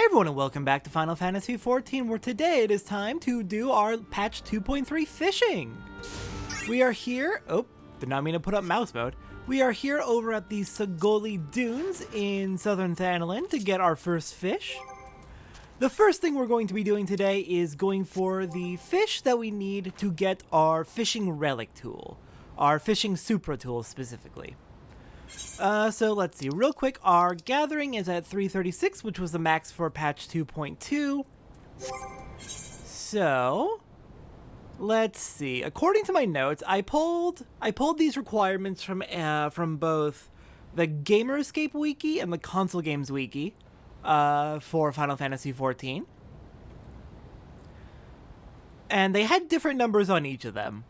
Hey everyone and welcome back to Final Fantasy XIV, where today it is time to do our patch 2.3 fishing. We are here, did not mean to put up mouse mode. We are here over at the Sagoli Dunes in southern Thanalan to get our first fish. The first thing we're going to be doing today is going for the fish that we need to get our fishing relic tool. Our fishing Supra tool specifically. So let's see, real quick, our gathering is at 336, which was the max for patch 2.2. So, let's see, according to my notes, I pulled these requirements from both the Gamer Escape Wiki and the Console Games Wiki for Final Fantasy XIV. And they had different numbers on each of them.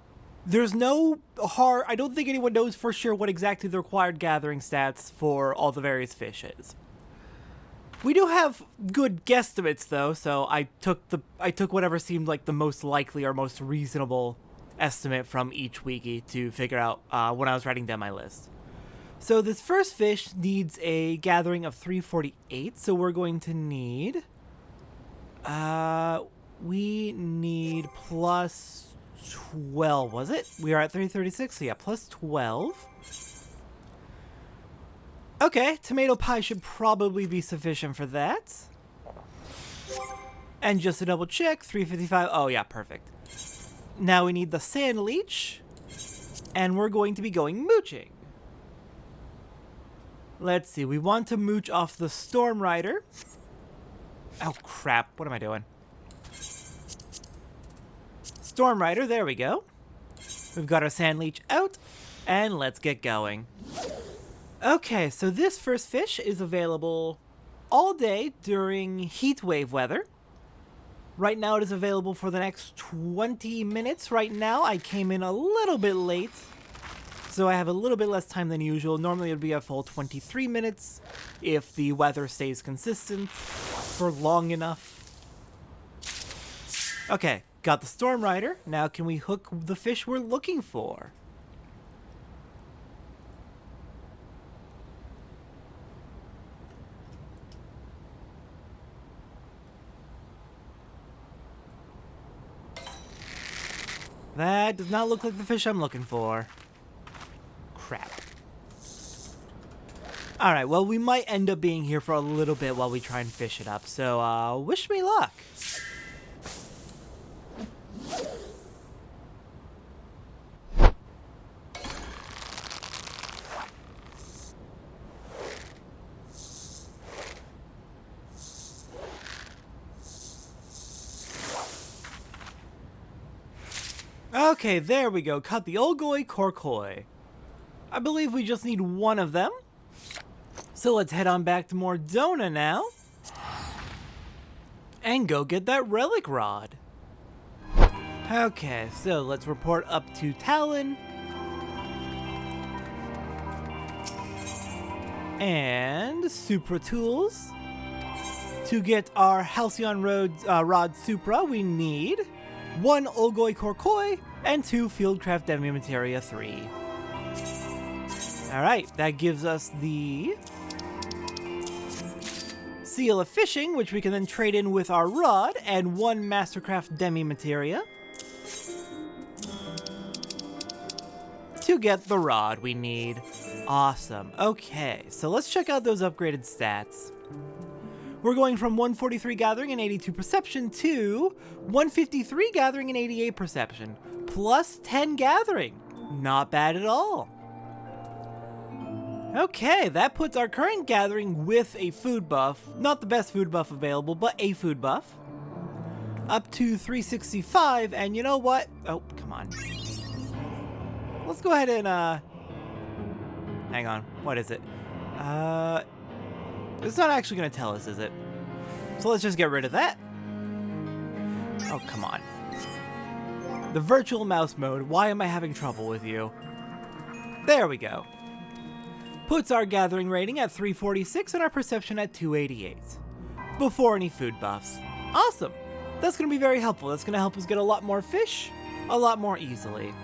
There's no hard... I don't think anyone knows for sure what exactly the required gathering stats for all the various fish is. We do have good guesstimates, though, so I took whatever seemed like the most likely or most reasonable estimate from each wiki to figure out when I was writing down my list. So this first fish needs a gathering of 348, so we're going to need... we need plus 12, was it? We are at 336, so yeah, plus 12. Okay, tomato pie should probably be sufficient for that. And just to double check, 355, oh yeah, perfect. Now we need the sand leech, and we're going to be going mooching. Let's see, we want to mooch off the Storm Rider. Oh crap, what am I doing? Storm Rider, there we go. We've got our sand leech out, and let's get going. Okay, so this first fish is available all day during heat wave weather. Right now it is available for the next 20 minutes. Right now I came in a little bit late, so I have a little bit less time than usual. Normally it would be a full 23 minutes if the weather stays consistent for long enough. Okay. Got the Storm Rider. Now can we hook the fish we're looking for? That does not look like the fish I'm looking for. Crap. Alright, well we might end up being here for a little bit while we try and fish it up, so wish me luck. Okay, there we go. Caught the Olgoi Korkoi. I believe we just need one of them. So let's head on back to Mordona now. And go get that relic rod. Okay, so let's report up to Talon. And Supra Tools. To get our Halcyon Rod Supra, we need 1 Olgoi Korkoi and 2 Fieldcraft Demi Materia 3. Alright, that gives us the Seal of Fishing, which we can then trade in with our rod, and 1 Mastercraft Demi Materia. To get the rod we need. Awesome. Okay, so let's check out those upgraded stats. We're going from 143 Gathering and 82 Perception to 153 Gathering and 88 Perception. Plus 10 Gathering. Not bad at all. Okay, that puts our current Gathering with a food buff, not the best food buff available, but a food buff, up to 365, and you know what? Oh, come on. Let's go ahead and, hang on, what is it? It's not actually going to tell us, is it? So let's just get rid of that. Oh, come on. The virtual mouse mode. Why am I having trouble with you? There we go. Puts our gathering rating at 346 and our perception at 288. Before any food buffs. Awesome. That's going to be very helpful. That's going to help us get a lot more fish a lot more easily.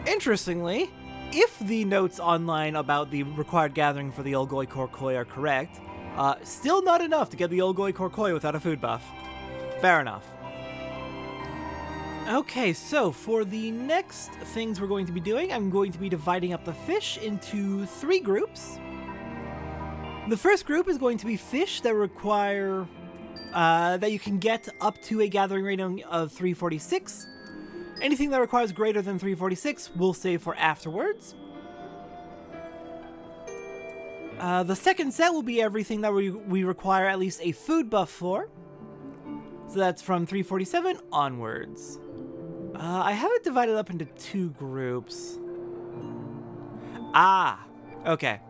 Interestingly, if the notes online about the required gathering for the Olgoi Korkoi are correct, Still not enough to get the Olgoi Korkoi without a food buff. Fair enough. Okay, so for the next things we're going to be doing, I'm going to be dividing up the fish into 3 groups. The first group is going to be fish that require, that you can get up to a gathering rating of 346. Anything that requires greater than 346, we'll save for afterwards. The second set will be everything that we require at least a food buff for. So that's from 347 onwards. I have it divided up into 2 groups. Okay.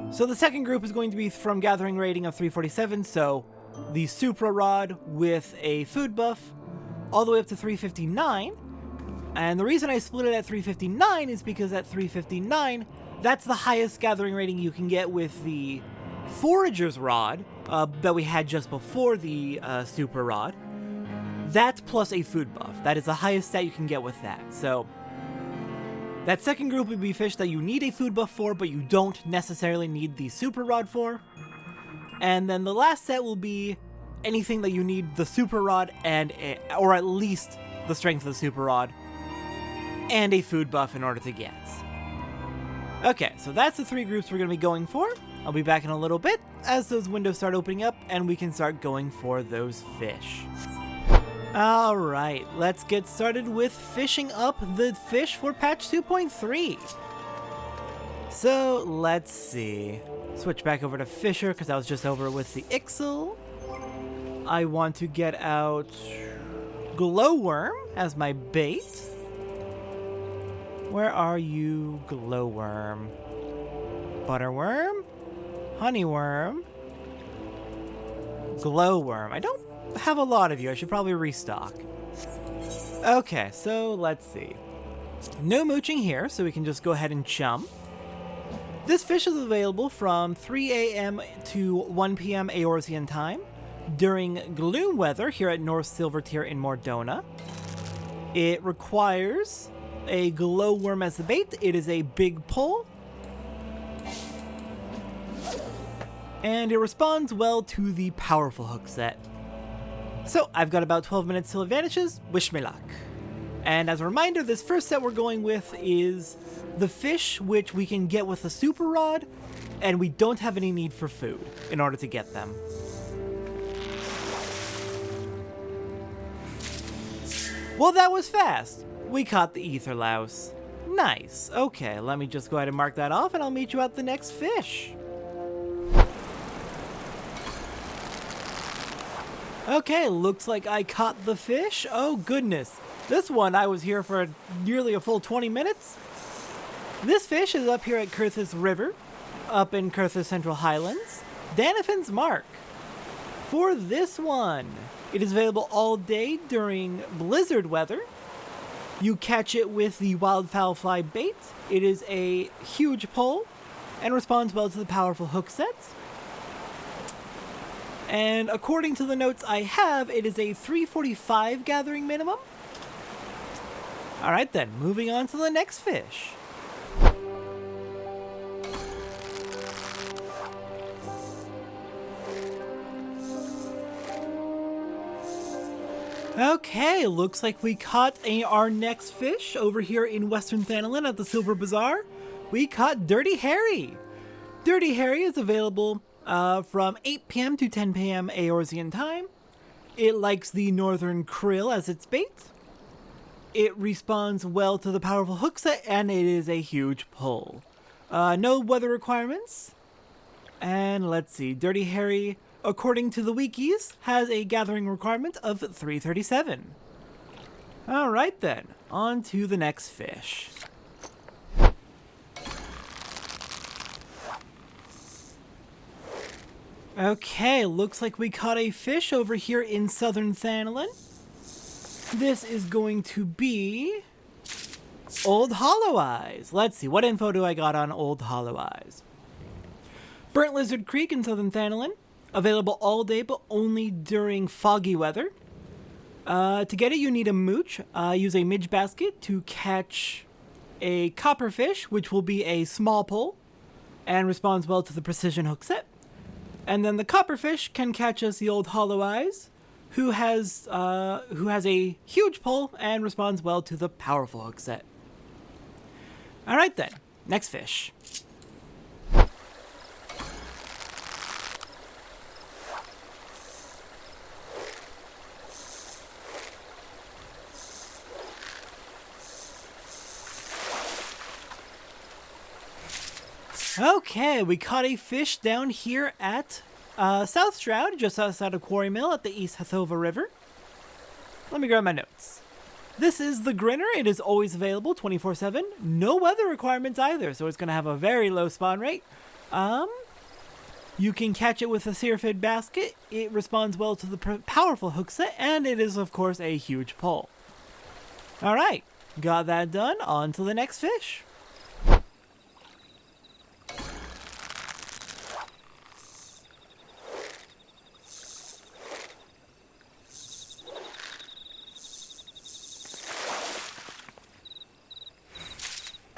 So the second group is going to be from gathering rating of 347, so the Supra Rod with a food buff, all the way up to 359. And the reason I split it at 359 is because at 359, that's the highest gathering rating you can get with the Forager's Rod that we had just before the Super Rod. That plus a food buff. That is the highest stat you can get with that. So that second group would be fish that you need a food buff for, but you don't necessarily need the Super Rod for. And then the last set will be anything that you need the Super Rod and or at least the strength of the Super Rod and a food buff in order to get. Okay, so that's the 3 groups we're going to be going for. I'll be back in a little bit as those windows start opening up and we can start going for those fish. Alright, let's get started with fishing up the fish for patch 2.3. So, let's see. Switch back over to Fisher because I was just over with the Ixel. I want to get out Glowworm as my bait. Where are you, Glowworm? Butterworm? Honeyworm? Glowworm. I don't have a lot of you. I should probably restock. Okay, so let's see. No mooching here, so we can just go ahead and chum. This fish is available from 3 a.m. to 1 p.m. Eorzean time during gloom weather here at North Silvertier in Mordona. It requires a glowworm as the bait. It is a big pull. And it responds well to the powerful hook set. So I've got about 12 minutes till it vanishes. Wish me luck. And as a reminder, this first set we're going with is the fish, which we can get with a Super Rod, and we don't have any need for food in order to get them. Well, that was fast. We caught the Ether Louse. Nice. Okay, let me just go ahead and mark that off, and I'll meet you at the next fish. Okay, looks like I caught the fish. Oh goodness. This one I was here for nearly a full 20 minutes. This fish is up here at Kurthis River, up in Kurthis Central Highlands. Danafin's Mark. For this one, it is available all day during blizzard weather. You catch it with the Wildfowl Fly bait. It is a huge pull and responds well to the powerful hook sets. And according to the notes I have, it is a 345 gathering minimum. Alright then, moving on to the next fish. Okay, looks like we caught our next fish over here in Western Thanalan at the Silver Bazaar. We caught Dirty Harry. Dirty Harry is available from 8 p.m. to 10 p.m. Eorzean time. It likes the Northern Krill as its bait. It responds well to the powerful hook set, and it is a huge pull. No weather requirements. And let's see, Dirty Harry, according to the wikis, has a gathering requirement of 337. Alright then, on to the next fish. Okay, looks like we caught a fish over here in Southern Thanalan. This is going to be Old Hollow Eyes. Let's see, what info do I got on Old Hollow Eyes? Burnt Lizard Creek in Southern Thanalan. Available all day, but only during foggy weather. To get it, you need a mooch. Use a midge basket to catch a copperfish, which will be a small pull, and responds well to the precision hook set. And then the copperfish can catch us the old hollow eyes, who has a huge pull and responds well to the powerful hook set. All right then, next fish. Okay, we caught a fish down here at South Stroud, just outside of Quarry Mill at the East Hathova River. Let me grab my notes. This is the Grinner. It is always available 24/7. No weather requirements either, so it's going to have a very low spawn rate. You can catch it with a Searfid basket. It responds well to the powerful hook set, and it is, of course, a huge pull. All right, got that done. On to the next fish.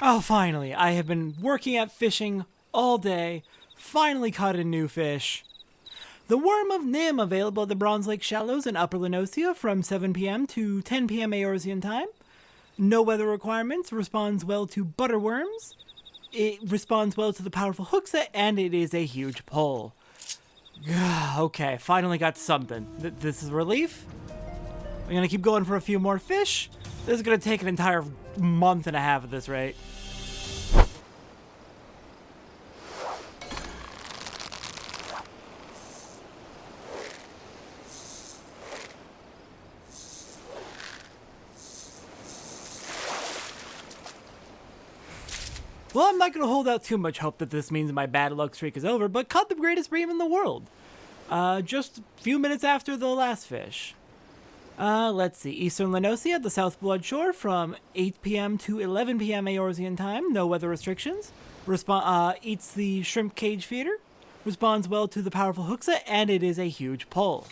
Oh, finally. I have been working at fishing all day. Finally caught a new fish. The Worm of Nim, available at the Bronze Lake Shallows in Upper Lenosia from 7 p.m. to 10 p.m. Eorzean time. No weather requirements, responds well to butterworms. It responds well to the powerful hook set, and it is a huge pull. Okay, finally got something. This is relief. I'm gonna keep going for a few more fish. This is gonna take an entire month and a half at this rate. Well, I'm not going to hold out too much hope that this means my bad luck streak is over, but caught the greatest bream in the world. Just a few minutes after the last fish. Let's see. Eastern Lenosia at the South Blood Shore from 8 p.m. to 11 p.m. Eorzean time. No weather restrictions. Eats the shrimp cage feeder. Responds well to the powerful hook set, and it is a huge pull.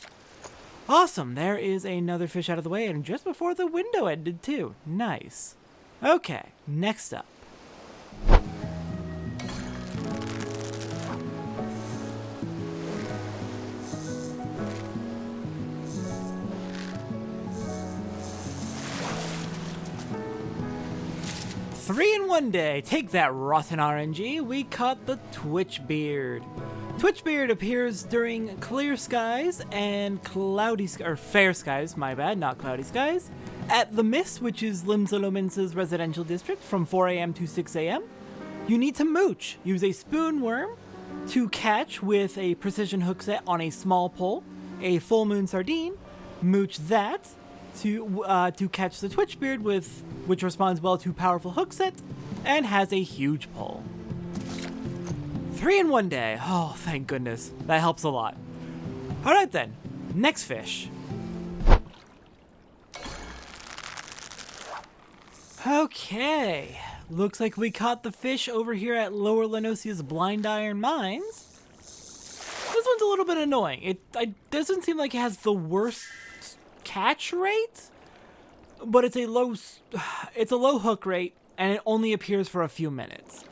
Awesome. There is another fish out of the way, and just before the window ended, too. Nice. Okay, next up. Three in one day. Take that, rotten RNG. We caught the Twitchbeard. Twitchbeard appears during clear skies and fair skies, my bad, not cloudy skies, at The Mist, which is Limsalomince's residential district, from 4 a.m. to 6 a.m. You need to mooch. Use a spoon worm to catch with a precision hook set on a small pole, a full moon sardine, mooch that to catch the Twitchbeard, which responds well to powerful hook set and has a huge pull. 3 in one day. Oh, thank goodness. That helps a lot. All right then, next fish. Okay, looks like we caught the fish over here at Lower Lenosia's Blind Iron Mines. This one's a little bit annoying. It doesn't seem like it has the worst catch rate, but it's a low hook rate, and it only appears for a few minutes.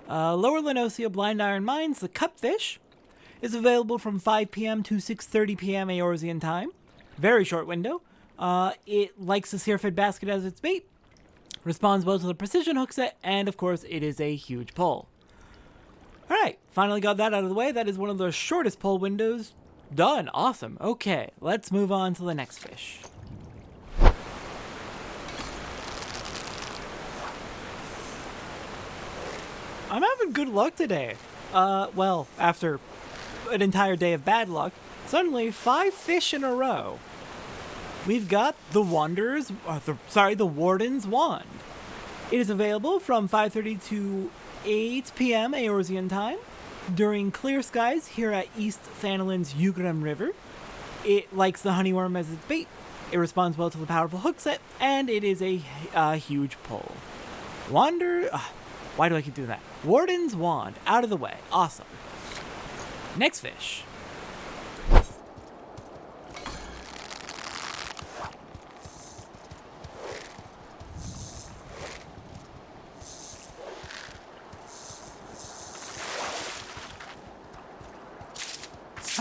Lower Lenosia Blind Iron Mines, the cupfish, is available from 5 p.m. to 6:30 p.m. Eorzean time. Very short window. It likes the Searfid basket as its bait, responds well to the precision hook set, and of course it is a huge pull. Alright, finally got that out of the way. That is one of the shortest pull windows done. Awesome. Okay, let's move on to the next fish. I'm having good luck today. Well, after an entire day of bad luck, suddenly 5 fish in a row. We've got the Warden's Wand. It is available from 5:30 to 8 p.m. Eorzean time during clear skies here at East Thanalin's Ugram River. It likes the honeyworm as its bait. It responds well to the powerful hook set, and it is a huge pull. Why do I keep doing that? Warden's Wand, out of the way. Awesome. Next fish.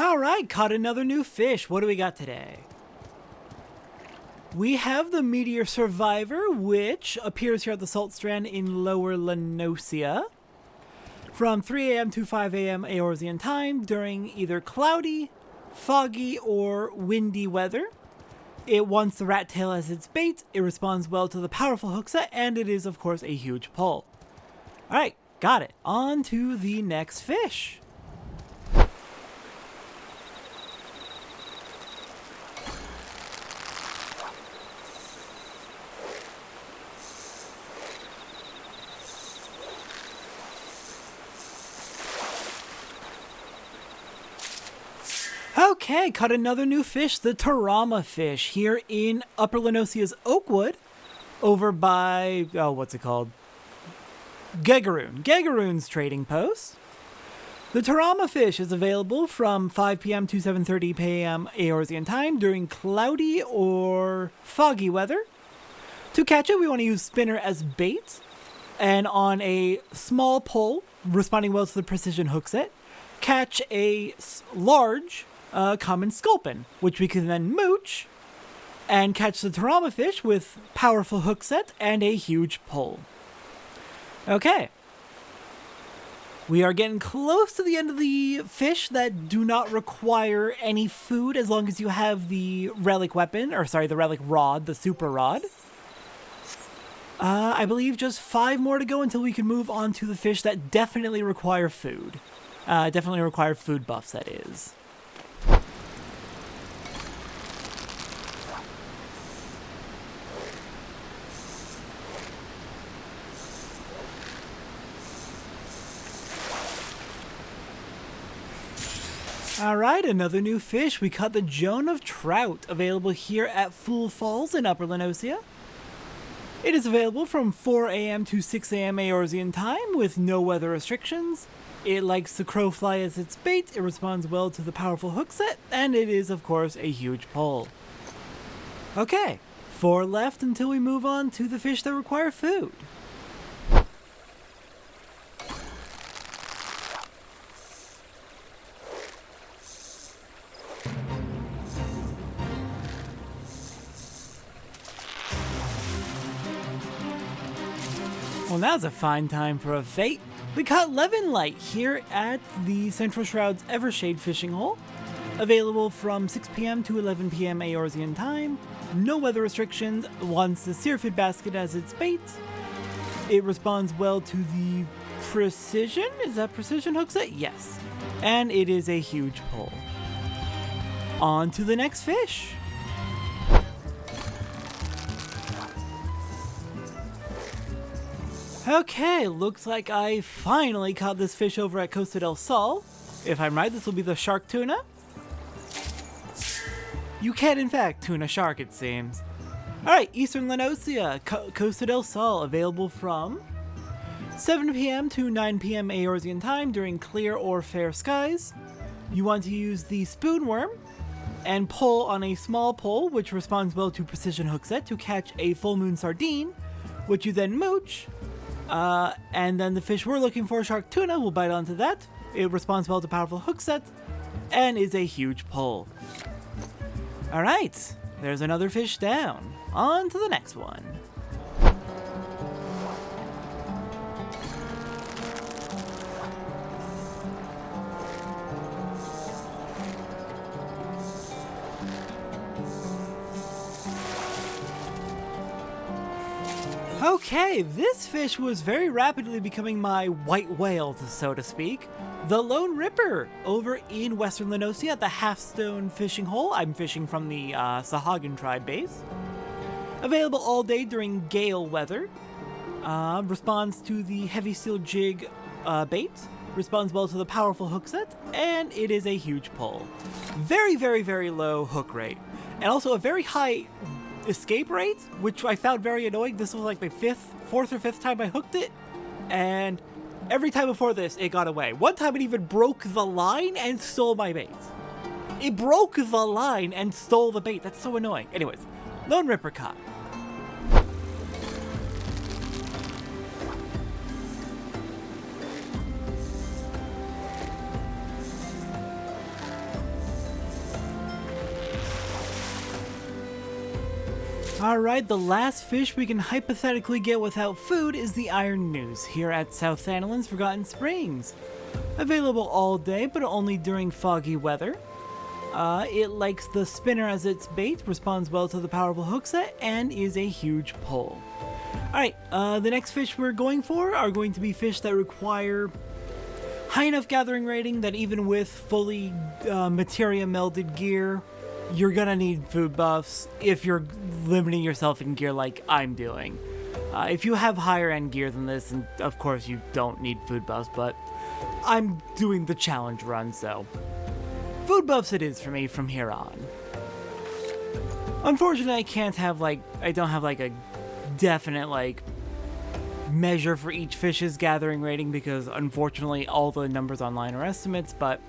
Alright, caught another new fish. What do we got today? We have the Meteor Survivor, which appears here at the Salt Strand in Lower Lenosia from 3 a.m. to 5 a.m. Eorzean time during either cloudy, foggy, or windy weather. It wants the rat tail as its bait, it responds well to the powerful hook set, and it is, of course, a huge pull. Alright, got it. On to the next fish. Okay, caught another new fish, the Tarama fish, here in Upper Lenosia's Oakwood, over by, what's it called? Gegaroon's trading post. The Tarama fish is available from 5 p.m. to 7:30 p.m. Eorzean time during cloudy or foggy weather. To catch it, we want to use spinner as bait, and on a small pole, responding well to the precision hook set, catch a large common sculpin, which we can then mooch and catch the Tarama fish with powerful hook set and a huge pull. Okay. We are getting close to the end of the fish that do not require any food as long as you have the relic weapon, or sorry, the relic rod, the Supra rod. I believe just 5 more to go until we can move on to the fish that definitely require food. Definitely require food buffs, that is. Alright, another new fish. We caught the Joan of Trout, available here at Fool Falls in Upper Lenosia. It is available from 4 a.m. to 6 a.m. Eorzean time with no weather restrictions. It likes the crowfly as its bait, it responds well to the powerful hook set, and it is, of course, a huge pull. Okay, 4 left until we move on to the fish that require food. Well, now's a fine time for a fate. We caught Leavenlight here at the Central Shroud's Evershade fishing hole. Available from 6 p.m. to 11 p.m. Eorzean time. No weather restrictions. Wants the Searfid basket as its bait. It responds well to the precision? Is that precision hook set? Yes. And it is a huge pull. On to the next fish. Okay, looks like I finally caught this fish over at Costa del Sol. If I'm right, this will be the shark tuna. You can, in fact, tuna shark, it seems. Alright, Eastern Lenosia, Costa del Sol, available from 7 p.m. to 9 p.m. Eorzean time during clear or fair skies. You want to use the spoon worm and pull on a small pole, which responds well to precision hook set, to catch a full moon sardine, which you then mooch. And then the fish we're looking for, shark tuna, will bite onto that. It responds well to powerful hook set and is a huge pull. Alright, there's another fish down. On to the next one. Okay, this fish was very rapidly becoming my white whale, so to speak. The Lone Ripper, over in Western Lenosia at the Halfstone fishing hole. I'm fishing from the Sahagan tribe base. Available all day during gale weather. Responds to the heavy steel jig bait. Responds well to the powerful hook set, and it is a huge pull. Very, very, very low hook rate. And also a very high escape rate, which I found very annoying. This was like my 4th or 5th time I hooked it, and every time before this, it got away. One time it even broke the line and stole my bait. It broke the line and stole the bait. That's so annoying. Anyways, Lone Ripper caught. Alright, the last fish we can hypothetically get without food is the Iron Noose here at South Santalin's Forgotten Springs. Available all day, but only during foggy weather. It likes the spinner as its bait, responds well to the powerful hook set, and is a huge pull. Alright, the next fish we're going for are going to be fish that require high enough gathering rating that even with fully materia melded gear, you're gonna need food buffs if you're limiting yourself in gear like I'm doing. If you have higher end gear than this, and of course you don't need food buffs, but I'm doing the challenge run, so food buffs it is for me from here on. Unfortunately, I don't have a definite measure for each fish's gathering rating because unfortunately all the numbers online are estimates, but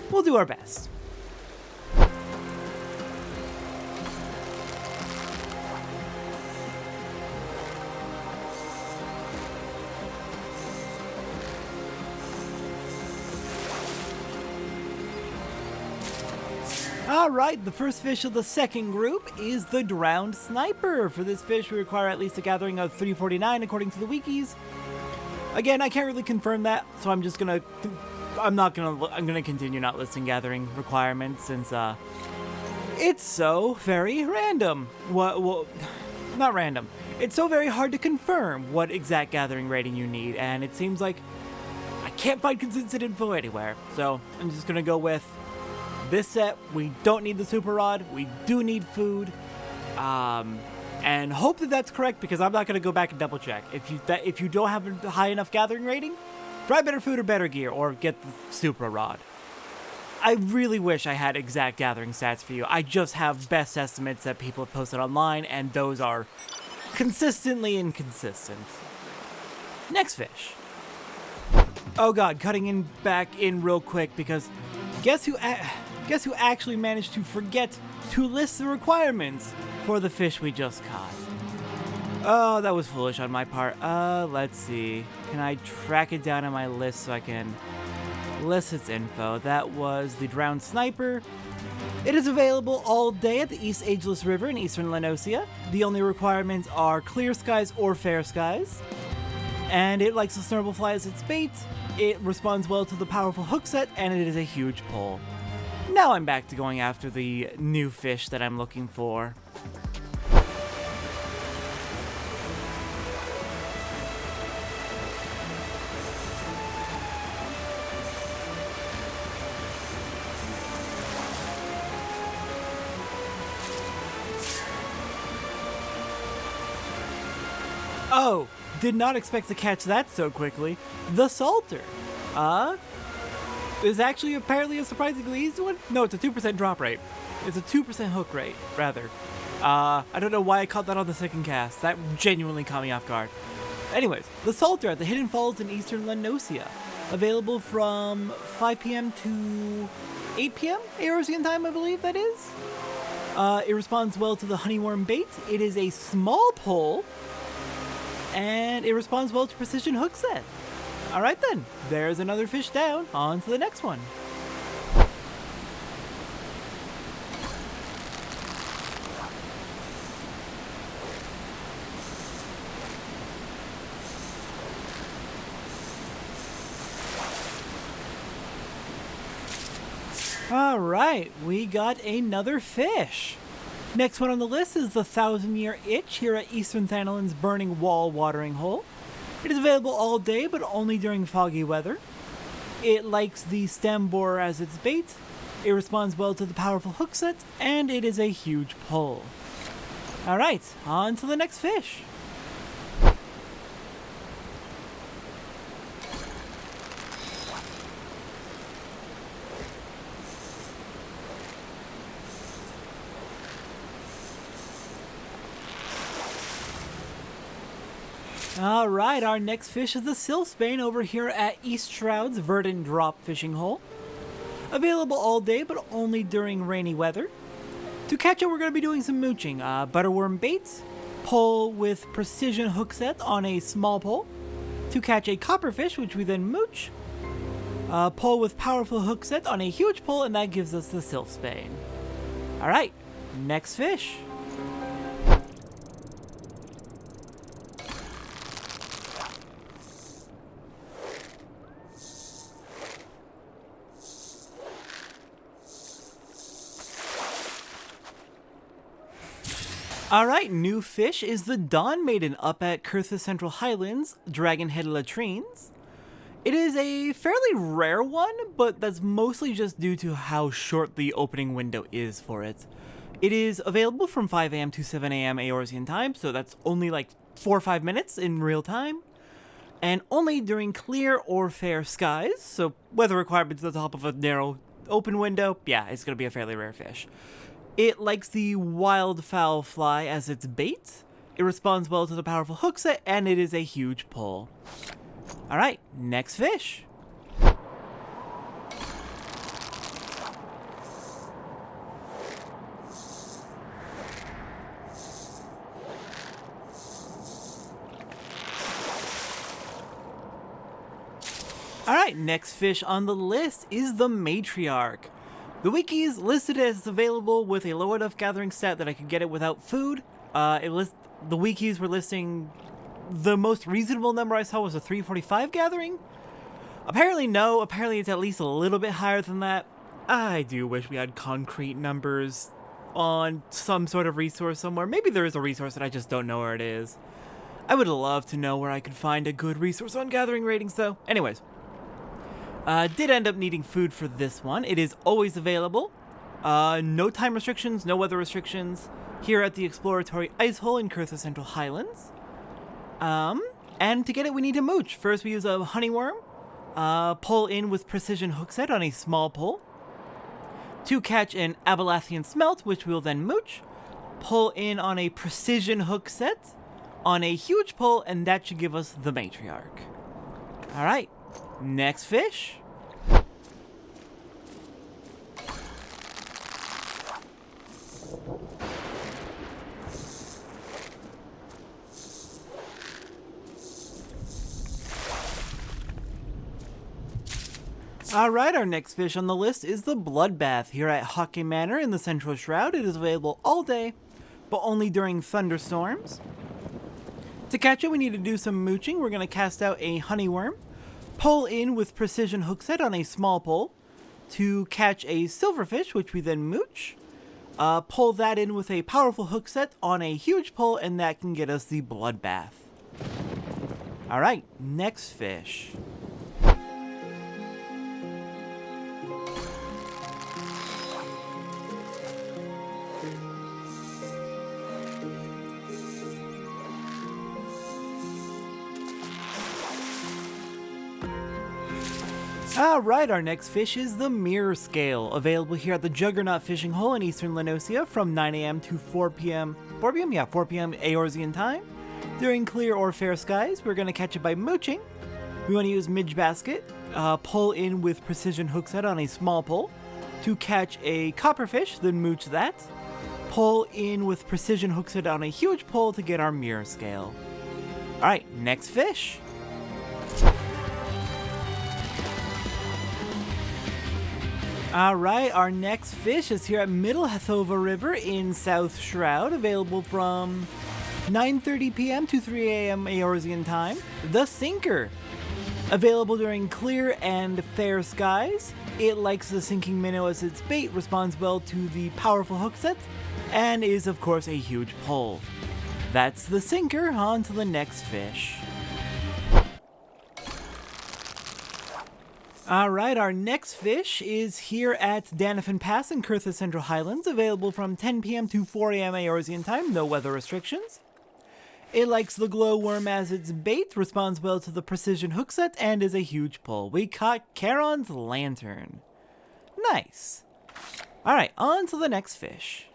we'll do our best. Alright, the first fish of the second group is the Drowned Sniper. For this fish, we require at least a gathering of 349 according to the wikis. Again, I can't really confirm that, so I'm gonna continue not listing gathering requirements since, it's so very random. Well, not random. It's so very hard to confirm what exact gathering rating you need, and it seems like I can't find consistent info anywhere. So, I'm just gonna go with this set. We don't need the super rod. We do need food, and hope that that's correct because I'm not going to go back and double check. If you don't have a high enough gathering rating, try better food or better gear, or get the super rod. I really wish I had exact gathering stats for you. I just have best estimates that people have posted online, and those are consistently inconsistent. Next fish. Oh god, cutting back in real quick because guess who actually managed to forget to list the requirements for the fish we just caught? Oh, that was foolish on my part. Let's see. Can I track it down on my list so I can list its info? That was the Drowned Sniper. It is available all day at the East Ageless River in eastern Lenosia. The only requirements are clear skies or fair skies. And it likes the Snurblefly as its bait. It responds well to the powerful hook set, and it is a huge pull. Now I'm back to going after the new fish that I'm looking for. Oh, did not expect to catch that so quickly. The Salter. Is actually apparently a surprisingly easy one. No, it's a 2% drop rate. It's a 2% hook rate, rather. I don't know why I caught that on the second cast. That genuinely caught me off guard. Anyways, the Salter at the Hidden Falls in eastern Lenosia. Available from 5 p.m. to 8 p.m. Aerosian time, I believe that is. It responds well to the honeyworm bait. It is a small pull, and it responds well to precision hook set. Alright then, there's another fish down. On to the next one. Alright, we got another fish. Next one on the list is the 1,000-Year Itch here at Eastern Thanalin's Burning Wall watering hole. It is available all day, but only during foggy weather. It likes the stem borer as its bait. It responds well to the powerful hook set, and it is a huge pull. Alright, on to the next fish. Alright, our next fish is the Silfsbane over here at East Shroud's Verdant Drop fishing hole. Available all day, but only during rainy weather. To catch it, we're going to be doing some mooching. Butterworm baits, pull with precision hook set on a small pole. To catch a copperfish, which we then mooch. Pull with powerful hook set on a huge pole, and that gives us the Silfsbane. Alright, next fish. Alright, new fish is the Dawn Maiden up at Curtha Central Highlands, Dragonhead Latrines. It is a fairly rare one, but that's mostly just due to how short the opening window is for it. It is available from 5 a.m. to 7 a.m. Eorzean time, so that's only like 4 or 5 minutes in real time. And only during clear or fair skies, so weather requirements at the top of a narrow open window, yeah, it's going to be a fairly rare fish. It likes the wildfowl fly as its bait, it responds well to the powerful hook set, and it is a huge pull. Alright, next fish. Alright, next fish on the list is the Matriarch. The wiki's listed as available with a low enough gathering stat that I could get it without food. The wikis were listing the most reasonable number I saw was a 345 gathering. Apparently no, apparently it's at least a little bit higher than that. I do wish we had concrete numbers on some sort of resource somewhere. Maybe there is a resource that I just don't know where it is. I would love to know where I could find a good resource on gathering ratings though. Anyways. Did end up needing food for this one. It is always available. No time restrictions, no weather restrictions. Here at the exploratory ice hole in Curtha Central Highlands. And to get it we need to mooch. First we use a honeyworm. Pull in with precision hook set on a small pull. To catch an Abelathian smelt, which we'll then mooch. Pull in on a precision hook set on a huge pull, and that should give us the Matriarch. Alright. Next fish. Alright, our next fish on the list is the Bloodbath here at Hockey Manor in the Central Shroud. It is available all day, but only during thunderstorms. To catch it, we need to do some mooching. We're going to cast out a honeyworm. Pull in with precision hook set on a small pull to catch a silverfish, which we then mooch. Pull that in with a powerful hook set on a huge pull, and that can get us the Bloodbath. Alright, next fish. Alright, our next fish is the Mirror Scale, available here at the Juggernaut Fishing Hole in Eastern Lenosia from 9 a.m. to 4 p.m. 4 p.m. Yeah, 4 p.m. Eorzean time. During clear or fair skies, we're going to catch it by mooching. We want to use Midge Basket, pull in with precision hook set on a small pull to catch a copperfish, then mooch that. Pull in with precision hook set on a huge pull to get our Mirror Scale. Alright, next fish. Alright, our next fish is here at Middle Hathova River in South Shroud, available from 9:30 p.m. to 3 a.m. Eorzean time. The Sinker, available during clear and fair skies. It likes the sinking minnow as its bait, responds well to the powerful hook set, and is of course a huge pull. That's the Sinker. On to the next fish. Alright, our next fish is here at Danafin Pass in Curtha Central Highlands, available from 10 p.m. to 4 a.m. Eorzean time, no weather restrictions. It likes the glowworm as its bait, responds well to the precision hook set, and is a huge pull. We caught Charon's Lantern. Nice. Alright, on to the next fish.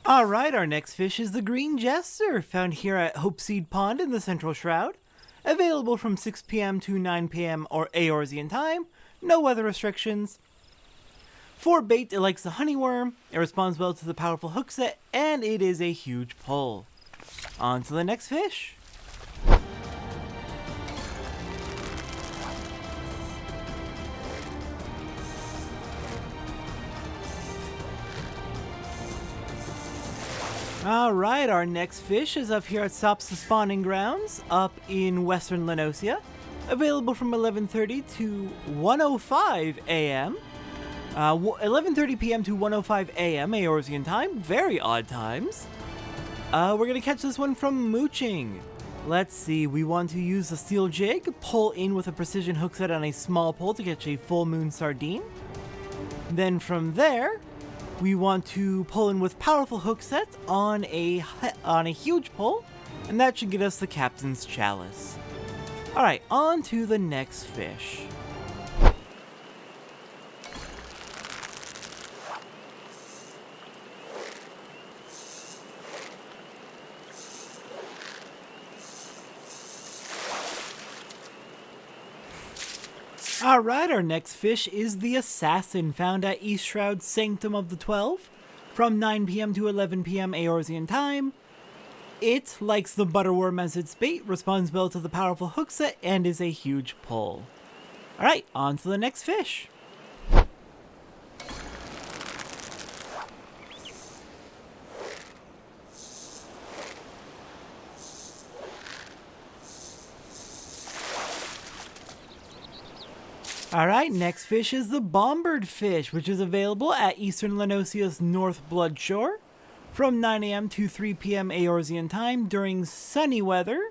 Alright, our next fish is the Green Jester, found here at Hopeseed Pond in the Central Shroud. Available from 6 p.m. to 9 p.m. or Eorzean time, no weather restrictions. For bait, it likes the honeyworm, it responds well to the powerful hook set, and it is a huge pull. On to the next fish. Alright, our next fish is up here at Sopsa Spawning Grounds, up in Western Lenosia. Available from 11:30 to 1:05 a.m. 11:30 p.m. to 1:05 a.m. Eorzean time. Very odd times. We're going to catch this one from mooching. Let's see, we want to use a steel jig, pull in with a precision hook set on a small pole to catch a full moon sardine. Then from there, we want to pull in with powerful hook sets on a huge pole, and that should get us the captain's chalice. Alright, on to the next fish. Alright, our next fish is the Assassin, found at East Shroud Sanctum of the 12, from 9 p.m. to 11 p.m. Eorzean time. It likes the butterworm as its bait, responds well to the powerful hook set, and is a huge pull. Alright, on to the next fish. Alright, next fish is the Bombard fish, which is available at Eastern Lenosia's North Blood Shore from 9 a.m. to 3 p.m. Eorzean time during sunny weather,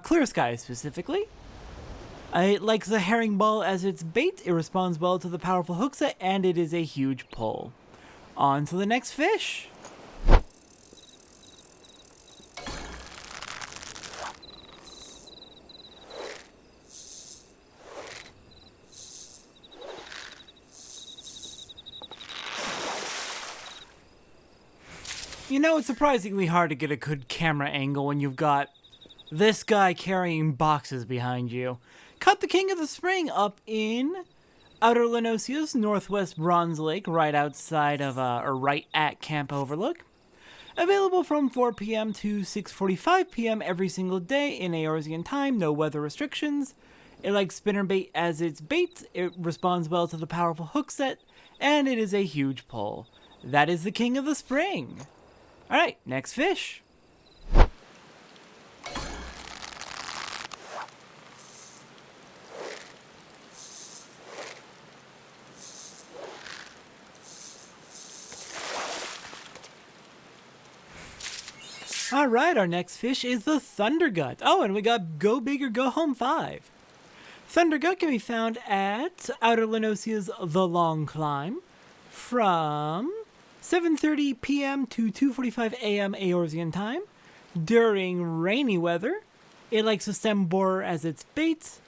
clear skies specifically. It likes the herring ball as its bait, it responds well to the powerful hook set, and it is a huge pull. On to the next fish. You know, it's surprisingly hard to get a good camera angle when you've got this guy carrying boxes behind you. Caught the King of the Spring up in Outer Lenosia's Northwest Bronze Lake, right outside of, or right at Camp Overlook. Available from 4 p.m. to 6:45 p.m. every single day in Eorzean time, no weather restrictions. It likes spinnerbait as its bait, it responds well to the powerful hook set, and it is a huge pull. That is the King of the Spring. Alright, next fish. Alright, our next fish is the Thundergut. Oh, and we got Go Big or Go Home 5. Thundergut can be found at Outer Lenosia's The Long Climb from 7:30 p.m. to 2:45 a.m. Eorzean time during rainy weather. It likes a stem borer as its bait.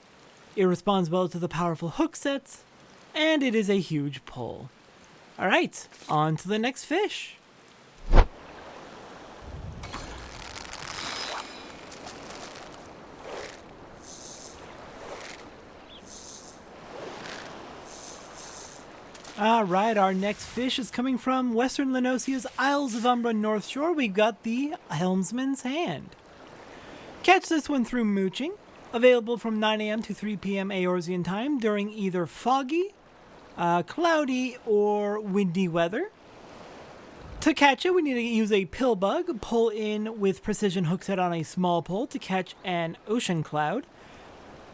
It responds well to the powerful hook set, and it is a huge pull. Alright, on to the next fish. Alright, our next fish is coming from Western Lenosia's Isles of Umbra North Shore. We've got the Helmsman's Hand. Catch this one through mooching. Available from 9 a.m. to 3 p.m. Eorzean time during either foggy, cloudy, or windy weather. To catch it, we need to use a pill bug, pull in with precision hook set on a small pole to catch an ocean cloud.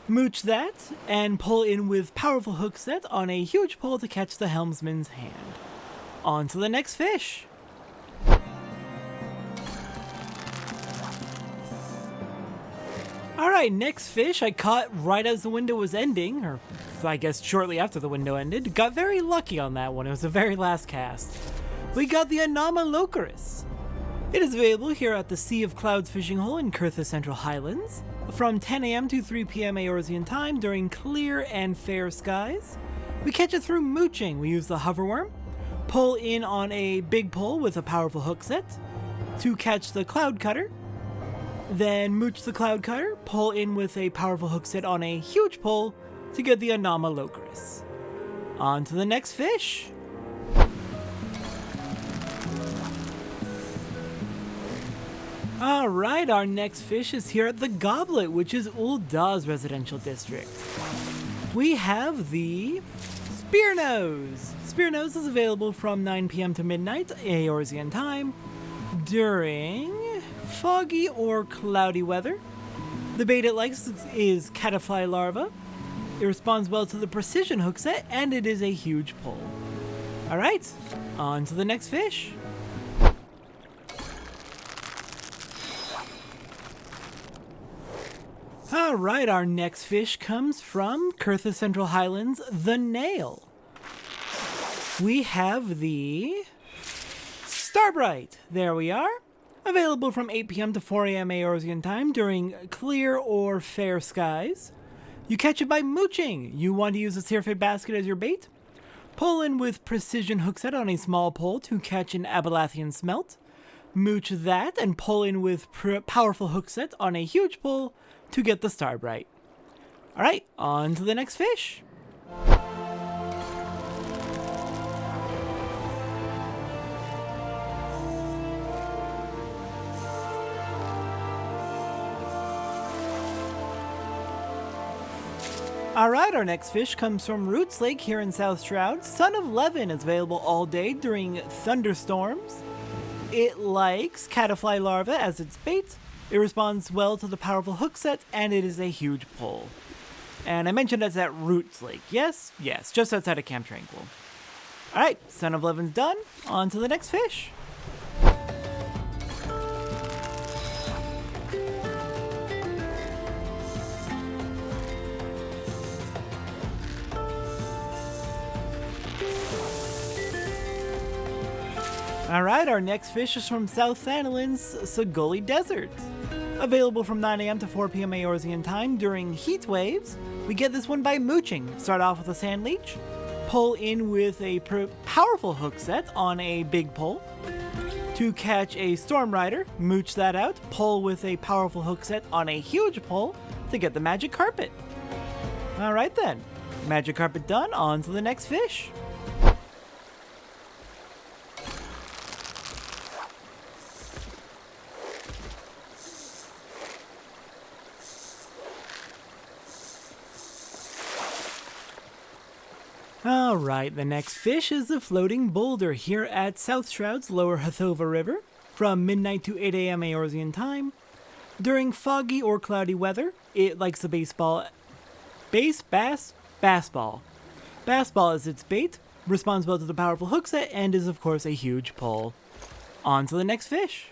Mooch that, and pull in with powerful hook set on a huge pole to catch the Helmsman's Hand. On to the next fish. Alright, next fish I caught right as the window was ending, or I guess shortly after the window ended. Got very lucky on that one, it was the very last cast. We got the Anomalocaris. It is available here at the Sea of Clouds fishing hole in Kurtha Central Highlands from 10 a.m. to 3 p.m. Eorzean time during clear and fair skies. We catch it through mooching. We use the hoverworm, pull in on a big pole with a powerful hook set to catch the cloud cutter, then mooch the cloud cutter, pull in with a powerful hook set on a huge pole to get the Anomalocaris. On to the next fish. Alright, our next fish is here at the Goblet, which is Ul'dah's residential district. We have the Spearnose. Spearnose is available from 9 p.m. to midnight Eorzean time during foggy or cloudy weather. The bait it likes is caddisfly larva. It responds well to the precision hook set, and it is a huge pull. Alright, on to the next fish. Alright, our next fish comes from Curtha Central Highlands, the Nail. We have the Starbright. There we are. Available from 8 p.m. to 4 a.m. Aorzean time during clear or fair skies. You catch it by mooching. You want to use a Searfit basket as your bait? Pull in with precision hook set on a small pole to catch an Abelathian smelt. Mooch that and pull in with powerful hook set on a huge pole to get the Starbright. Alright, on to the next fish. Alright, our next fish comes from Roots Lake here in South Stroud. Son of Levin is available all day during thunderstorms. It likes caddisfly larva as its bait. It responds well to the powerful hook set, and it is a huge pull. And I mentioned it's at Roots Lake. Yes, just outside of Camp Tranquil. Alright, Son of Levin's done. On to the next fish. Alright, our next fish is from South Santalin's Sagoli Desert. Available from 9 a.m. to 4 p.m. Aorzean time during heat waves. We get this one by mooching. Start off with a sand leech, pull in with a powerful hook set on a big pole to catch a storm rider, mooch that out, pull with a powerful hook set on a huge pole to get the magic carpet. Alright then, magic carpet done, on to the next fish. Alright, the next fish is the floating boulder here at South Stroud's Lower Hathova River from midnight to 8 a.m. Aorzean time. During foggy or cloudy weather, it likes the bass ball. Bass ball is its bait, responds well to the powerful hook set, and is of course a huge pull. On to the next fish.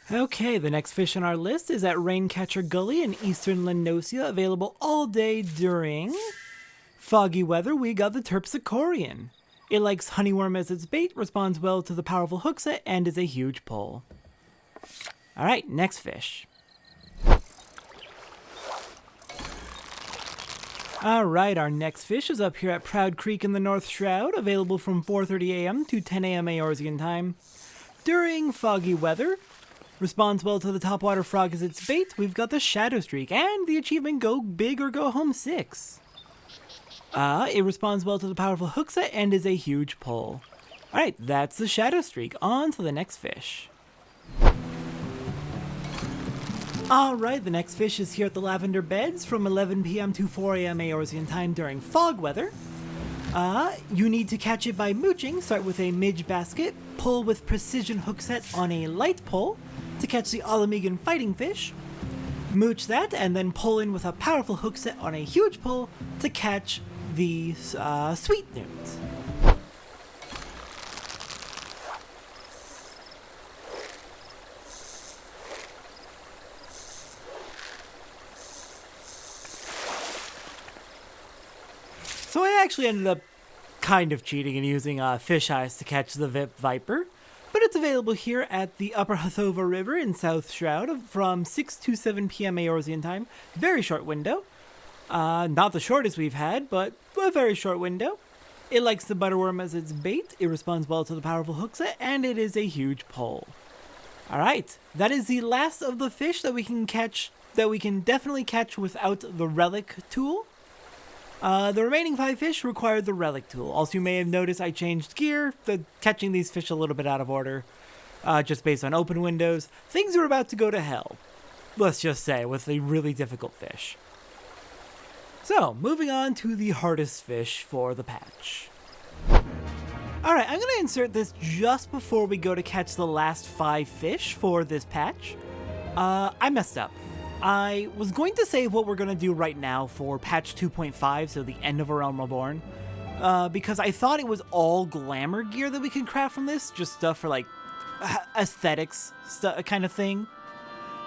Okay, the next fish on our list is at Raincatcher Gully in eastern Lenosia, available all day during foggy weather. We got the Terpsichorean. It likes honeyworm as its bait, responds well to the powerful hook set, and is a huge pull. Alright, next fish. Alright, our next fish is up here at Proud Creek in the North Shroud, available from 4:30 a.m. to 10 a.m. Aorzean time. During foggy weather, responds well to the topwater frog as its bait. We've got the Shadow Streak and the achievement Go Big or Go Home 6. It responds well to the powerful hook set and is a huge pull. Alright, that's the Shadow Streak. On to the next fish. Alright, the next fish is here at the Lavender Beds from 11 p.m. to 4 a.m. Aorzean time during fog weather. You need to catch it by mooching. Start with a midge basket, pull with precision hook set on a light pole to catch the Alamegan fighting fish. Mooch that, and then pull in with a powerful hook set on a huge pull to catch the sweet newt. So I actually ended up kind of cheating and using fish eyes to catch the Viper, but it's available here at the Upper Hathova River in South Shroud from 6 to 7 p.m. Aorzean time. Very short window. Not the shortest we've had, but a very short window. It likes the butterworm as its bait. It responds well to the powerful hook set, and it is a huge pull. Alright, that is the last of the fish that we can catch, that we can definitely catch without the relic tool. The remaining 5 fish require the relic tool. Also, you may have noticed I changed gear, catching these fish a little bit out of order, just based on open windows. Things are about to go to hell, let's just say, with a really difficult fish. So, moving on to the hardest fish for the patch. Alright, I'm going to insert this just before we go to catch the last 5 fish for this patch. I messed up. I was going to save what we're going to do right now for patch 2.5, so the end of A Realm Reborn, because I thought it was all glamour gear that we could craft from this, just stuff for like aesthetics kind of thing.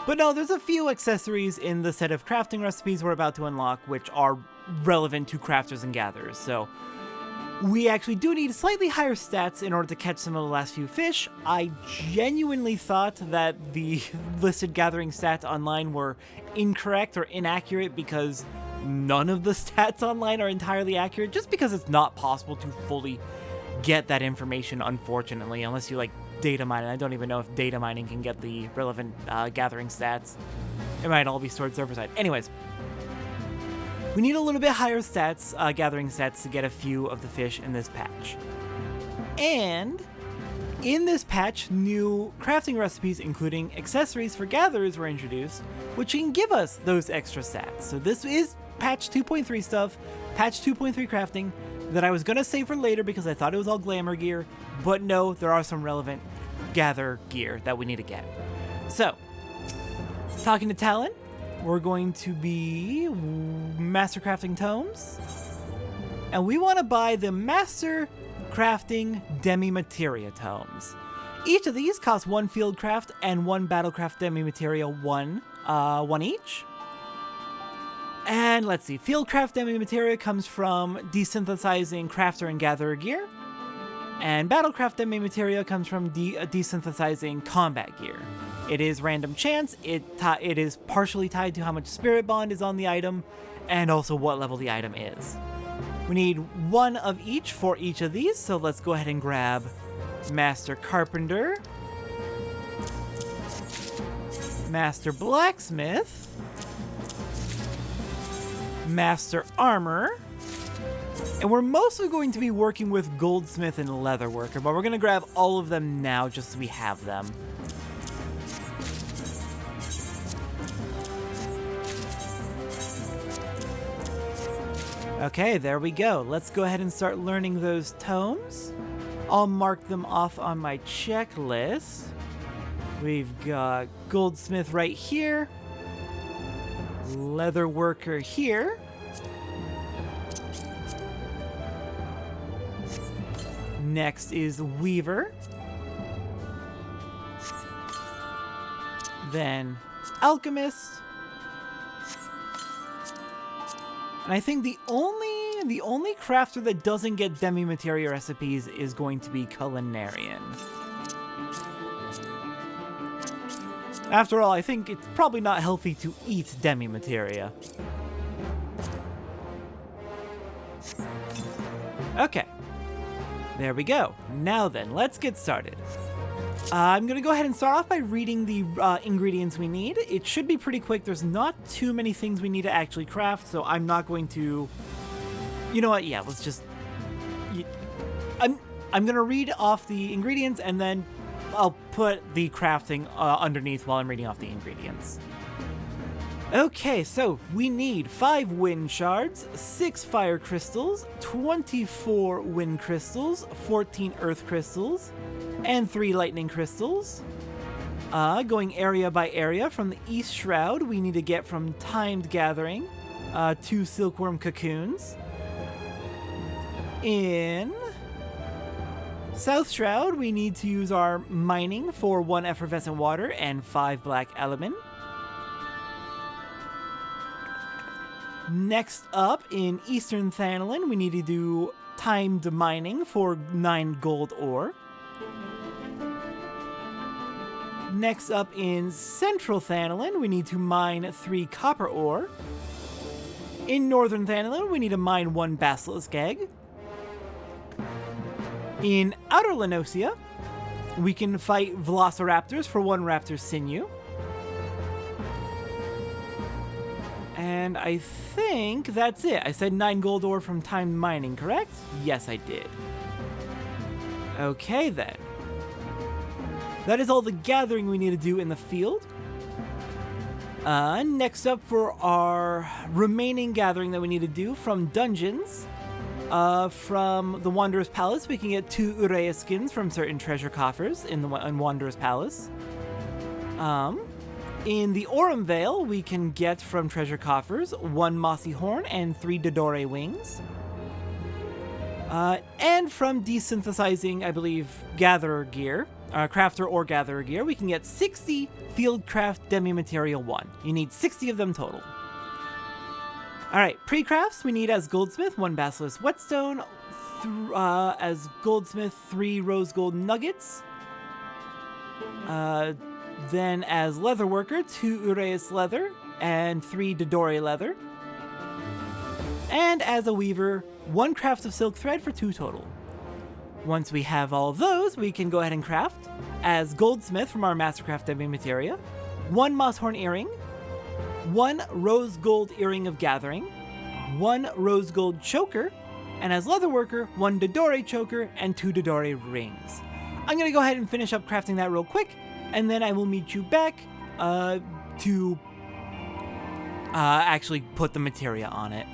But no, there's a few accessories in the set of crafting recipes we're about to unlock which are relevant to crafters and gatherers, so we actually do need slightly higher stats in order to catch some of the last few fish. I genuinely thought that the listed gathering stats online were incorrect or inaccurate because none of the stats online are entirely accurate, just because it's not possible to fully get that information, unfortunately, unless you like data mine. I don't even know if data mining can get the relevant gathering stats. It might all be stored server side. Anyways, we need a little bit higher stats, gathering stats, to get a few of the fish in this patch. And in this patch, new crafting recipes, including accessories for gatherers, were introduced, which can give us those extra stats. So this is patch 2.3 stuff, patch 2.3 crafting, that I was going to save for later because I thought it was all glamour gear, but no, there are some relevant gather gear that we need to get. So, talking to Talon, we're going to be Master Crafting Tomes, and we want to buy the Master Crafting Demi-Materia Tomes. Each of these costs 1 Field Craft and 1 Battlecraft Demi-Materia, one each. And let's see, Fieldcraft Demi-Materia comes from desynthesizing Crafter and Gatherer gear, and Battlecraft Demi-Materia comes from desynthesizing combat gear. It is random chance, it is partially tied to how much Spirit Bond is on the item, and also what level the item is. We need 1 of each for each of these, so let's go ahead and grab Master Carpenter, Master Blacksmith, Master Armor, and we're mostly going to be working with Goldsmith and Leatherworker, but we're going to grab all of them now just so we have them. Okay, there we go. Let's go ahead and start learning those tomes. I'll mark them off on my checklist. We've got Goldsmith right here, Leatherworker here, next is Weaver, then Alchemist, and I think the only crafter that doesn't get Demi-Materia recipes is going to be Culinarian. After all, I think it's probably not healthy to eat Demi-Materia. Okay, there we go. Now then, let's get started. I'm going to go ahead and start off by reading the ingredients we need. It should be pretty quick. There's not too many things we need to actually craft, so I'm not going to... You know what? Yeah, let's just... I'm going to read off the ingredients, and then I'll put the crafting underneath while I'm reading off the ingredients. Okay, so we need 5 wind shards, 6 fire crystals, 24 wind crystals, 14 earth crystals, and 3 lightning crystals. Going area by area, from the East Shroud, we need to get from Timed Gathering 2 silkworm cocoons. In South Shroud, we need to use our mining for 1 effervescent water and 5 black element. Next up, in Eastern Thanalin, we need to do timed mining for 9 gold ore. Next up, in Central Thanalin, we need to mine 3 copper ore. In Northern Thanalin, we need to mine 1 basilisk egg. In Outer Lenosia, we can fight velociraptors for 1 raptor sinew. And I think that's it. I said 9 gold ore from timed mining, correct? Yes, I did. Okay, then. That is all the gathering we need to do in the field. Next up for our remaining gathering that we need to do from dungeons. From the Wanderer's Palace, we can get 2 Urea skins from certain treasure coffers in Wanderer's Palace. In the Aurum Vale, we can get from treasure coffers 1 Mossy Horn and 3 Dodore Wings. And from desynthesizing, I believe, Gatherer gear, Crafter or Gatherer gear, we can get 60 Fieldcraft Demi-Material 1. You need 60 of them total. Alright, pre-crafts, we need as Goldsmith 1 Basilisk Whetstone, as Goldsmith 3 Rose Gold Nuggets, then as Leatherworker 2 Ureus Leather and 3 Dodore Leather, and as a Weaver 1 Craft of Silk Thread for 2 total. Once we have all those, we can go ahead and craft as Goldsmith from our Mastercraft Demi-Materia 1 Mosshorn Earring, 1 Rose Gold Earring of Gathering, 1 Rose Gold Choker, and as Leatherworker, 1 Dodore Choker and 2 Dodore Rings. I'm going to go ahead and finish up crafting that real quick, and then I will meet you back to actually put the materia on it.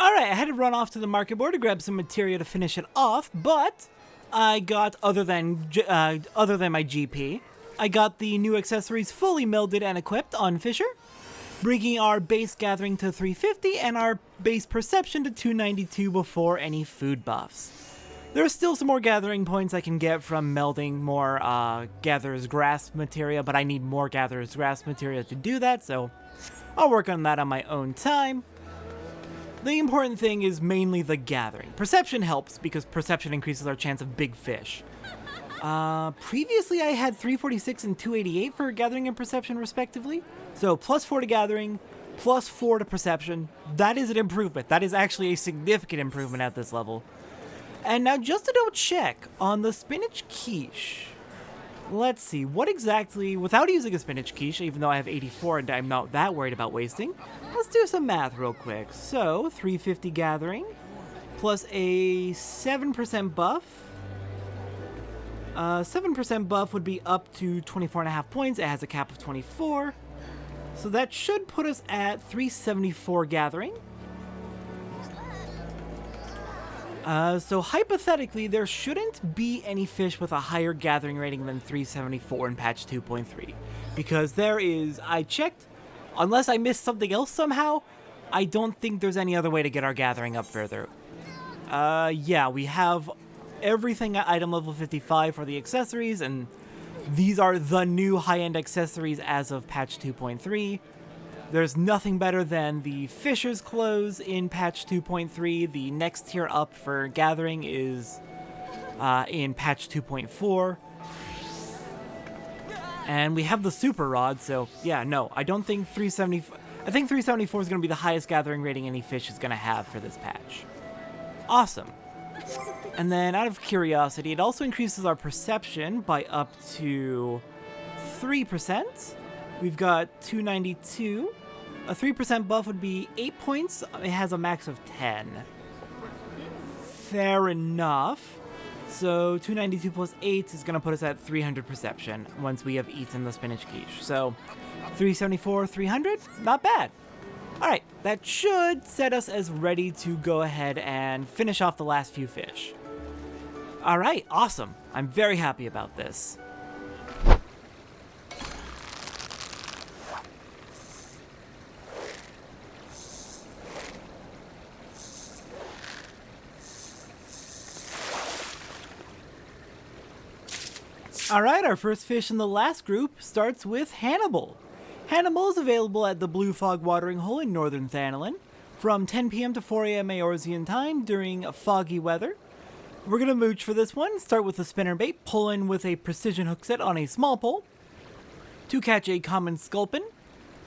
Alright, I had to run off to the market board to grab some materia to finish it off, but I got, other than my GP, I got the new accessories fully melded and equipped on Fisher, bringing our base gathering to 350 and our base perception to 292 before any food buffs. There are still some more gathering points I can get from melding more Gatherer's Grasp materia, but I need more Gatherer's Grasp materia to do that, so I'll work on that on my own time. The important thing is mainly the gathering. Perception helps because perception increases our chance of big fish. Previously I had 346 and 288 for gathering and perception respectively. So +4 to gathering, +4 to perception. That is an improvement. That is actually a significant improvement at this level. And now just to double check on the spinach quiche. Let's see, what exactly, without using a spinach quiche, even though I have 84 and I'm not that worried about wasting, let's do some math real quick. So, 350 gathering, plus a 7% buff. 7% buff would be up to 24.5 points. It has a cap of 24. So that should put us at 374 gathering. So hypothetically, there shouldn't be any fish with a higher gathering rating than 374 in patch 2.3. Because there is, I checked, unless I missed something else somehow, I don't think there's any other way to get our gathering up further. Yeah, we have everything at item level 55 for the accessories, and these are the new high-end accessories as of patch 2.3. There's nothing better than the Fisher's Clothes in patch 2.3. The next tier up for gathering is in patch 2.4. And we have the Super Rod, so yeah, no, I don't think 374... I think 374 is going to be the highest gathering rating any fish is going to have for this patch. Awesome. And then, out of curiosity, it also increases our perception by up to 3%. We've got 292. A 3% buff would be 8 points. It has a max of 10. Fair enough. So 292 plus 8 is going to put us at 300 perception once we have eaten the spinach quiche. So 374, 300, not bad. Alright, that should set us as ready to go ahead and finish off the last few fish. Alright, awesome. I'm very happy about this. Alright, our first fish in the last group starts with Hannibal. Hannibal is available at the Blue Fog Watering Hole in northern Thanalin from 10 p.m. to 4 a.m. Eorzean time during foggy weather. We're going to mooch for this one. Start with a spinnerbait, pull in with a precision hook set on a small pole to catch a common sculpin.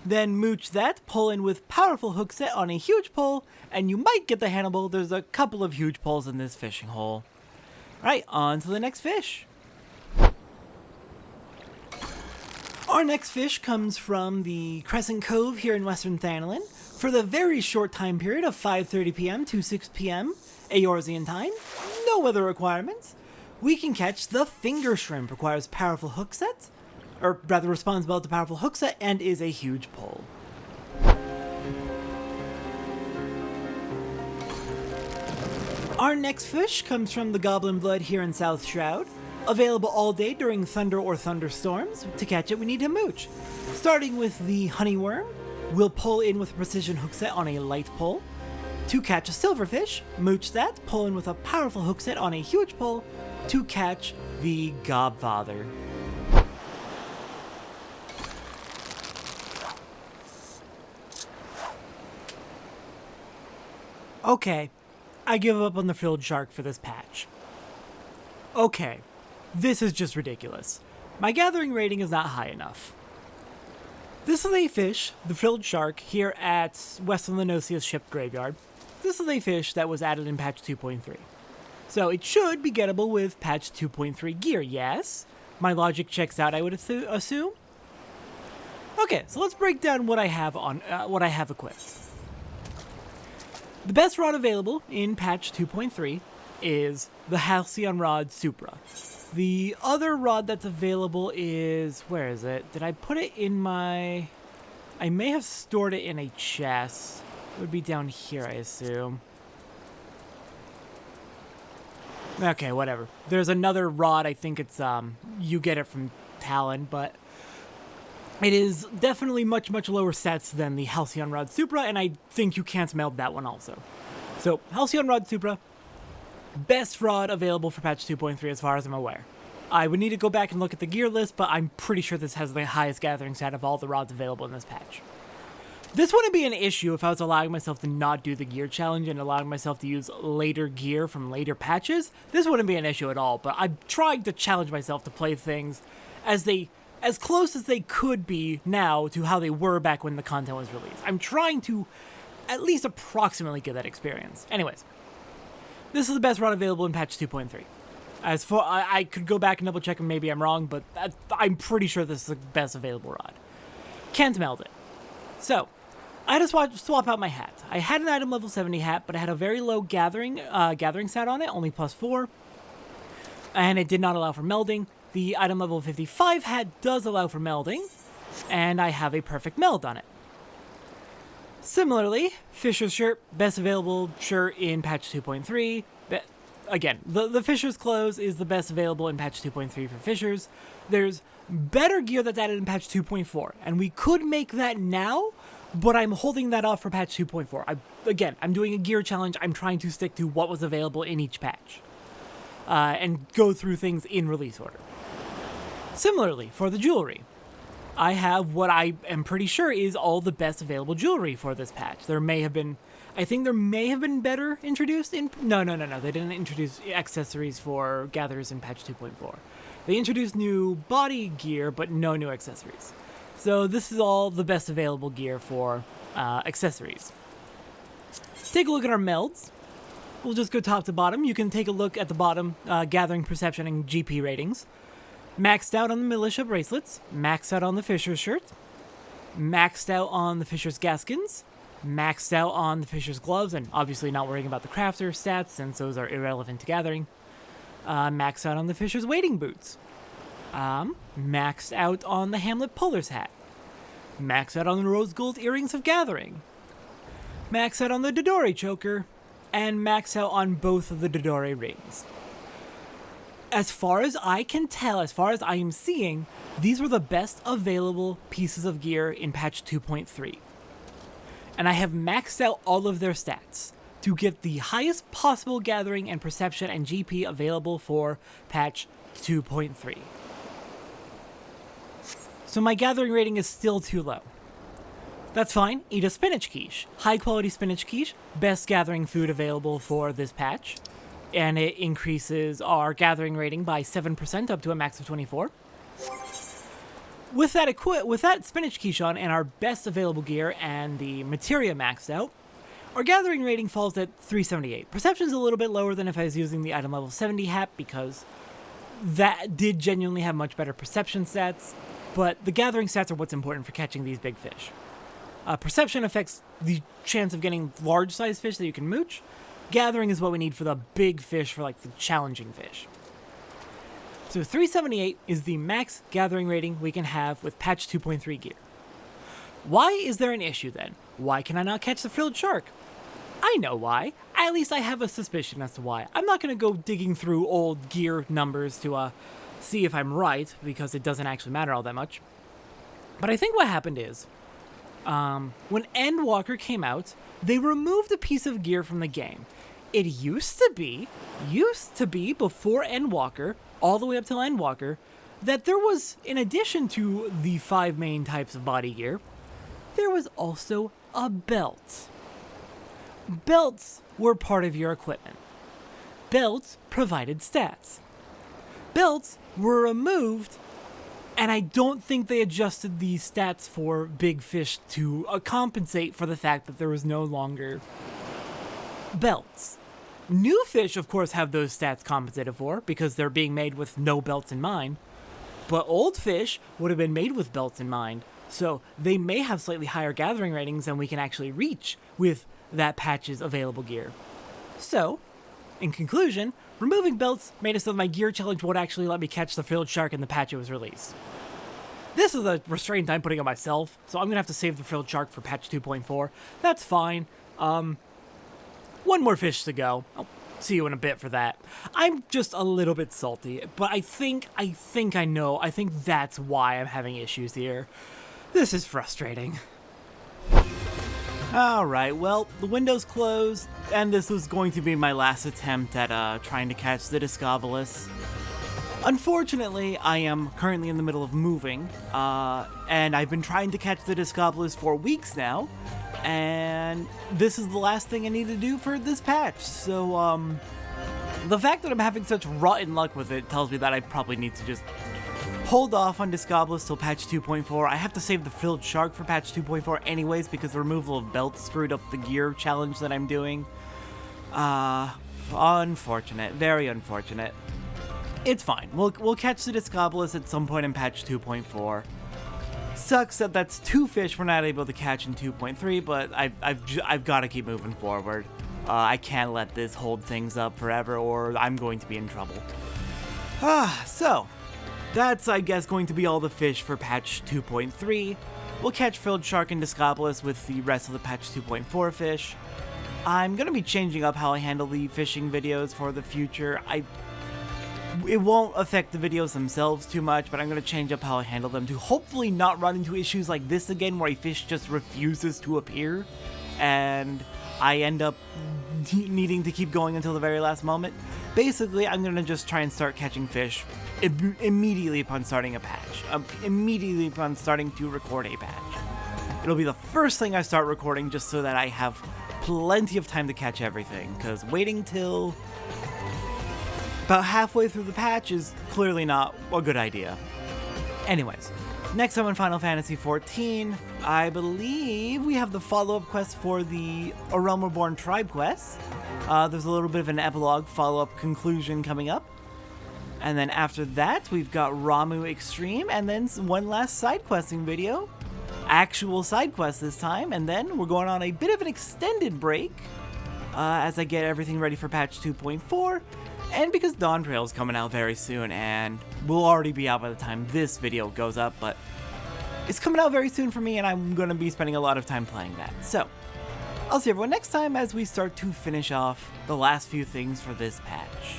Then mooch that, pull in with powerful hook set on a huge pole, and you might get the Hannibal. There's a couple of huge poles in this fishing hole. Alright, on to the next fish. Our next fish comes from the Crescent Cove here in Western Thanalin for the very short time period of 5:30 p.m. to 6 p.m. Eorzean time. No weather requirements. We can catch the Finger Shrimp. Requires powerful hook set or rather responds well to powerful hook set and is a huge pull. Our next fish comes from the Goblin Blood here in South Shroud. Available all day during thunder or thunderstorms. To catch it, we need to mooch. Starting with the Honeyworm, we'll pull in with a precision hook set on a light pull. To catch a silverfish, mooch that, pull in with a powerful hook set on a huge pull to catch the Gobfather. Okay, I give up on the frilled shark for this patch. Okay, this is just ridiculous. My gathering rating is not high enough. This is a fish, the frilled shark, here at Western Lenosia's ship graveyard. This is a fish that was added in patch 2.3. So it should be gettable with patch 2.3 gear, yes? My logic checks out, I would assume. Okay, so let's break down what I have equipped. The best rod available in patch 2.3 is the Halcyon Rod Supra. The other rod that's available is, where is it? Did I put it in my... I may have stored it in a chest. It would be down here, I assume. Okay, whatever. There's another rod, I think it's, you get it from Talon, but it is definitely much, much lower sets than the Halcyon Rod Supra, and I think you can't meld that one also. So, Halcyon Rod Supra, best rod available for patch 2.3 as far as I'm aware. I would need to go back and look at the gear list, but I'm pretty sure this has the highest gathering stat of all the rods available in this patch. This wouldn't be an issue if I was allowing myself to not do the gear challenge and allowing myself to use later gear from later patches. This wouldn't be an issue at all, but I'm trying to challenge myself to play things as close as they could be now to how they were back when the content was released. I'm trying to at least approximately get that experience. Anyways, this is the best rod available in patch 2.3. As for I could go back and double check and maybe I'm wrong, but I'm pretty sure this is the best available rod. Can't meld it. So, I had to swap out my hat. I had an item level 70 hat, but it had a very low gathering stat on it, only +4, and it did not allow for melding. The item level 55 hat does allow for melding, and I have a perfect meld on it. Similarly, Fisher's shirt, best available shirt in patch 2.3. Again, the Fisher's clothes is the best available in patch 2.3 for Fishers. There's better gear that's added in patch 2.4, and we could make that now, but I'm holding that off for patch 2.4. I'm doing a gear challenge. I'm trying to stick to what was available in each patch, and go through things in release order. Similarly, for the jewelry, I have what I am pretty sure is all the best available jewelry for this patch. I think there may have been better introduced in... No. They didn't introduce accessories for gatherers in patch 2.4. They introduced new body gear, but no new accessories. So this is all the best available gear for accessories. Take a look at our melds. We'll just go top to bottom. You can take a look at the bottom, gathering, perception, and GP ratings. Maxed out on the militia bracelets, maxed out on the Fisher's shirt, maxed out on the Fisher's gaskins, maxed out on the Fisher's gloves, and obviously not worrying about the crafter stats since those are irrelevant to gathering. Maxed out on the Fisher's wading boots. Maxed out on the Hamlet Polar's hat. Maxed out on the rose gold earrings of gathering. Maxed out on the Dodori choker, and maxed out on both of the Dodori rings. As far as I can tell, as far as I am seeing, these were the best available pieces of gear in patch 2.3. And I have maxed out all of their stats to get the highest possible gathering and perception and GP available for patch 2.3. So my gathering rating is still too low. That's fine, eat a spinach quiche. High quality spinach quiche, best gathering food available for this patch. And it increases our gathering rating by 7% up to a max of 24. With that spinach quiche on and our best available gear and the materia maxed out, our gathering rating falls at 378. Perception's a little bit lower than if I was using the item level 70 hat because that did genuinely have much better perception stats, but the gathering stats are what's important for catching these big fish. Perception affects the chance of getting large-sized fish that you can mooch. Gathering is what we need for the big fish, for like the challenging fish. So 378 is the max gathering rating we can have with patch 2.3 gear. Why is there an issue then? Why can I not catch the frilled shark? I know why. At least I have a suspicion as to why. I'm not going to go digging through old gear numbers to see if I'm right, because it doesn't actually matter all that much. But I think what happened is, when Endwalker came out, they removed a piece of gear from the game. It used to be before Endwalker, all the way up till Endwalker, that there was, in addition to the 5 main types of body gear, there was also a belt. Belts were part of your equipment. Belts provided stats. Belts were removed, and I don't think they adjusted the stats for Big Fish to compensate for the fact that there was no longer belts. New fish, of course, have those stats compensated for because they're being made with no belts in mind, but old fish would have been made with belts in mind, so they may have slightly higher gathering ratings than we can actually reach with that patch's available gear. So, in conclusion, removing belts made it so that my gear challenge would actually let me catch the frilled shark in the patch it was released. This is a restraint I'm putting on myself, so I'm going to have to save the frilled shark for patch 2.4. That's fine. One more fish to go. I'll see you in a bit for that. I'm just a little bit salty, but I think I know. I think that's why I'm having issues here. This is frustrating. Alright, well, the window's closed, and this was going to be my last attempt at trying to catch the Discobolus. Unfortunately, I am currently in the middle of moving, and I've been trying to catch the Discobolus for weeks now, and this is the last thing I need to do for this patch, so, the fact that I'm having such rotten luck with it tells me that I probably need to just hold off on Discobolus till patch 2.4. I have to save the frilled shark for patch 2.4 anyways because the removal of belts screwed up the gear challenge that I'm doing. Unfortunate. Very unfortunate. It's fine. We'll catch the Discobolus at some point in patch 2.4. Sucks that that's 2 fish we're not able to catch in 2.3, but I've got to keep moving forward. I can't let this hold things up forever or I'm going to be in trouble. So that's, I guess, going to be all the fish for patch 2.3. We'll catch frilled shark and Discobolus with the rest of the patch 2.4 fish. I'm going to be changing up how I handle the fishing videos for the future. It won't affect the videos themselves too much, but I'm going to change up how I handle them to hopefully not run into issues like this again where a fish just refuses to appear and I end up needing to keep going until the very last moment. Basically, I'm going to just try and start catching fish immediately upon starting a patch. Immediately upon starting to record a patch. It'll be the first thing I start recording just so that I have plenty of time to catch everything, because waiting till about halfway through the patch is clearly not a good idea. Anyways, next time on Final Fantasy XIV, I believe we have the follow-up quest for the A Realm Reborn tribe quest. There's a little bit of an epilogue follow-up conclusion coming up. And then after that, we've got Ramu Extreme, and then one last side questing video. Actual side quest this time, and then we're going on a bit of an extended break as I get everything ready for patch 2.4, and because Dawn Trail is coming out very soon, and will already be out by the time this video goes up, but it's coming out very soon for me, and I'm going to be spending a lot of time playing that. So, I'll see everyone next time as we start to finish off the last few things for this patch.